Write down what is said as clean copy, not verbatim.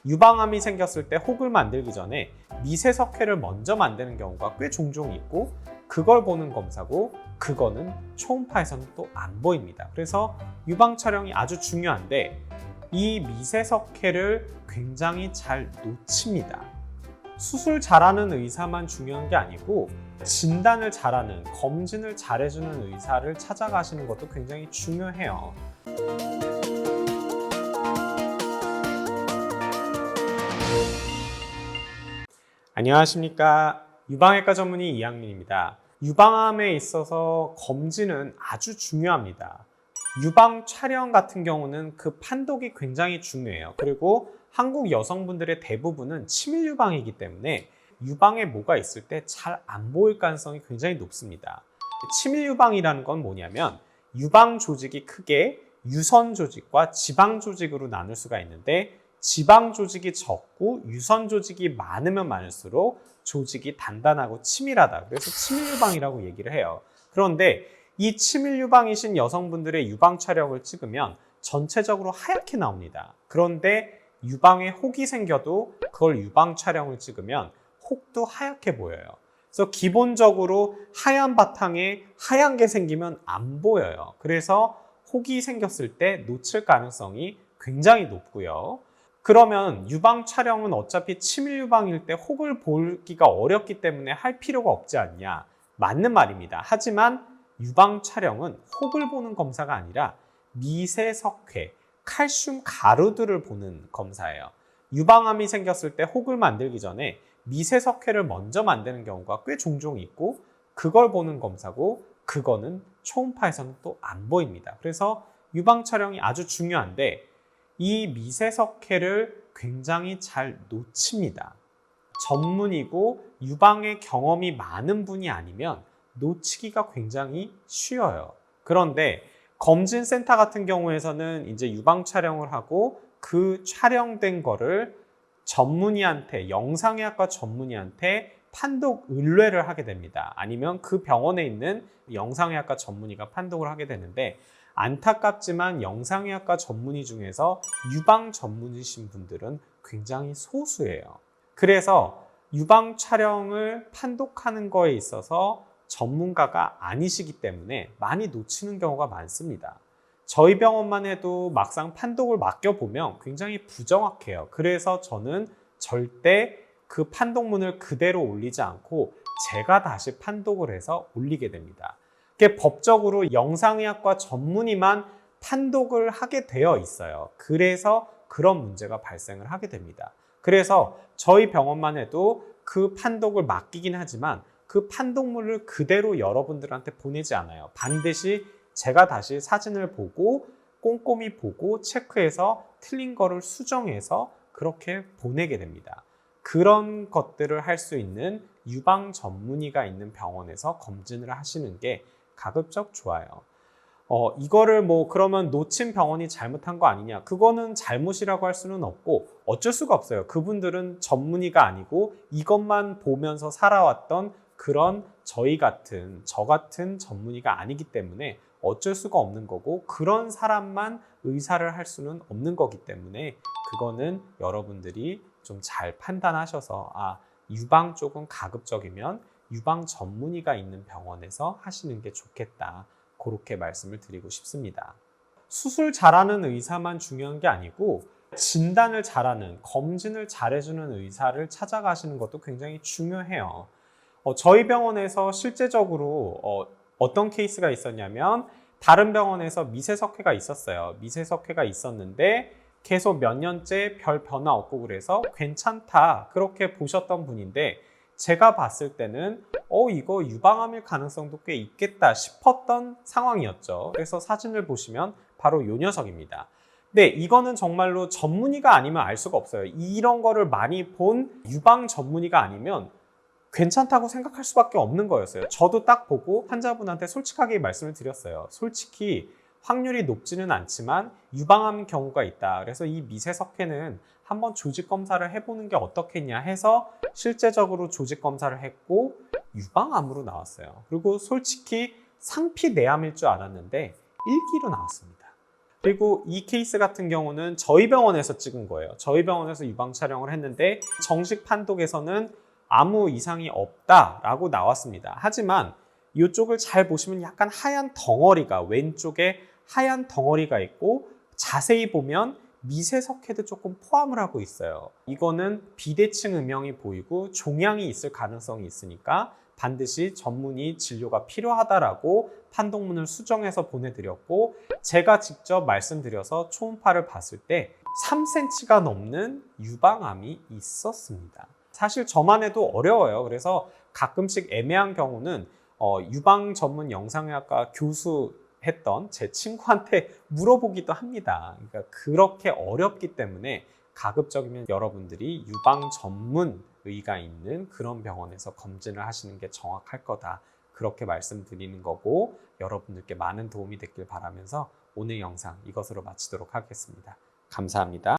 유방암이 생겼을 때 혹을 만들기 전에 미세석회를 먼저 만드는 경우가 꽤 종종 있고, 그걸 보는 검사고 그거는 초음파에서는 또 안 보입니다. 그래서 유방 촬영이 아주 중요한데 이 미세석회를 굉장히 잘 놓칩니다. 수술 잘하는 의사만 중요한 게 아니고 진단을 잘하는, 검진을 잘해주는 의사를 찾아가시는 것도 굉장히 중요해요. 안녕하십니까. 유방외과 전문의 이양민입니다. 유방암에 있어서 검진은 아주 중요합니다. 유방 촬영 같은 경우는 그 판독이 굉장히 중요해요. 그리고 한국 여성분들의 대부분은 치밀 유방이기 때문에 유방에 뭐가 있을 때 잘 안 보일 가능성이 굉장히 높습니다. 치밀 유방이라는 건 뭐냐면 유방 조직이 크게 유선 조직과 지방 조직으로 나눌 수가 있는데, 지방 조직이 적고 유선 조직이 많으면 많을수록 조직이 단단하고 치밀하다. 그래서 치밀 유방이라고 얘기를 해요. 그런데 이 치밀 유방이신 여성분들의 유방 촬영을 찍으면 전체적으로 하얗게 나옵니다. 그런데 유방에 혹이 생겨도 그걸 유방 촬영을 찍으면 혹도 하얗게 보여요. 그래서 기본적으로 하얀 바탕에 하얀 게 생기면 안 보여요. 그래서 혹이 생겼을 때 놓칠 가능성이 굉장히 높고요. 그러면 유방 촬영은 어차피 치밀 유방일 때 혹을 보기가 어렵기 때문에 할 필요가 없지 않냐? 맞는 말입니다. 하지만 유방 촬영은 혹을 보는 검사가 아니라 미세석회, 칼슘 가루들을 보는 검사예요. 유방암이 생겼을 때 혹을 만들기 전에 미세석회를 먼저 만드는 경우가 꽤 종종 있고, 그걸 보는 검사고 그거는 초음파에서는 또 안 보입니다. 그래서 유방 촬영이 아주 중요한데 이 미세석회를 굉장히 잘 놓칩니다. 전문이고 유방의 경험이 많은 분이 아니면 놓치기가 굉장히 쉬워요. 그런데 검진센터 같은 경우에서는 이제 유방 촬영을 하고 그 촬영된 거를 전문의한테, 영상의학과 전문의한테 판독 의뢰를 하게 됩니다. 아니면 그 병원에 있는 영상의학과 전문의가 판독을 하게 되는데, 안타깝지만 영상의학과 전문의 중에서 유방 전문의신 분들은 굉장히 소수예요. 그래서 유방 촬영을 판독하는 거에 있어서 전문가가 아니시기 때문에 많이 놓치는 경우가 많습니다. 저희 병원만 해도 막상 판독을 맡겨보면 굉장히 부정확해요. 그래서 저는 절대 그 판독문을 그대로 올리지 않고 제가 다시 판독을 해서 올리게 됩니다. 법적으로 영상의학과 전문의만 판독을 하게 되어 있어요. 그래서 그런 문제가 발생을 하게 됩니다. 그래서 저희 병원만 해도 그 판독을 맡기긴 하지만 그 판독물을 그대로 여러분들한테 보내지 않아요. 반드시 제가 다시 사진을 보고 꼼꼼히 보고 체크해서 틀린 거를 수정해서 그렇게 보내게 됩니다. 그런 것들을 할 수 있는 유방 전문의가 있는 병원에서 검진을 하시는 게 가급적 좋아요. 이거를 그러면 놓친 병원이 잘못한 거 아니냐? 그거는 잘못이라고 할 수는 없고 어쩔 수가 없어요. 그분들은 전문의가 아니고 이것만 보면서 살아왔던 그런 저 같은 전문의가 아니기 때문에 어쩔 수가 없는 거고, 그런 사람만 의사를 할 수는 없는 거기 때문에 그거는 여러분들이 좀 잘 판단하셔서 유방 쪽은 가급적이면 유방 전문의가 있는 병원에서 하시는 게 좋겠다. 그렇게 말씀을 드리고 싶습니다. 수술 잘하는 의사만 중요한 게 아니고 진단을 잘하는, 검진을 잘해주는 의사를 찾아가시는 것도 굉장히 중요해요. 저희 병원에서 실제적으로 어떤 케이스가 있었냐면, 다른 병원에서 미세석회가 있었어요. 미세석회가 있었는데 계속 몇 년째 별 변화 없고 그래서 괜찮다 그렇게 보셨던 분인데, 제가 봤을 때는 이거 유방암일 가능성도 꽤 있겠다 싶었던 상황이었죠. 그래서 사진을 보시면 바로 이 녀석입니다. 네, 이거는 정말로 전문의가 아니면 알 수가 없어요. 이런 거를 많이 본 유방 전문의가 아니면 괜찮다고 생각할 수밖에 없는 거였어요. 저도 딱 보고 환자분한테 솔직하게 말씀을 드렸어요. 솔직히 확률이 높지는 않지만 유방암 경우가 있다. 그래서 이 미세석회는 한번 조직 검사를 해보는 게 어떻겠냐 해서 실제적으로 조직 검사를 했고 유방암으로 나왔어요. 그리고 솔직히 상피내암일 줄 알았는데 1기로 나왔습니다. 그리고 이 케이스 같은 경우는 저희 병원에서 찍은 거예요. 저희 병원에서 유방 촬영을 했는데 정식 판독에서는 아무 이상이 없다라고 나왔습니다. 하지만 이쪽을 잘 보시면 약간 하얀 덩어리가, 왼쪽에 하얀 덩어리가 있고 자세히 보면 미세석회도 조금 포함을 하고 있어요. 이거는 비대칭 음영이 보이고 종양이 있을 가능성이 있으니까 반드시 전문의 진료가 필요하다라고 판독문을 수정해서 보내드렸고, 제가 직접 말씀드려서 초음파를 봤을 때 3cm가 넘는 유방암이 있었습니다. 사실 저만 해도 어려워요. 그래서 가끔씩 애매한 경우는 유방 전문 영상의학과 교수 했던 제 친구한테 물어보기도 합니다. 그러니까 그렇게 어렵기 때문에 가급적이면 여러분들이 유방 전문 의가 있는 그런 병원에서 검진을 하시는 게 정확할 거다. 그렇게 말씀드리는 거고, 여러분들께 많은 도움이 됐길 바라면서 오늘 영상 이것으로 마치도록 하겠습니다. 감사합니다.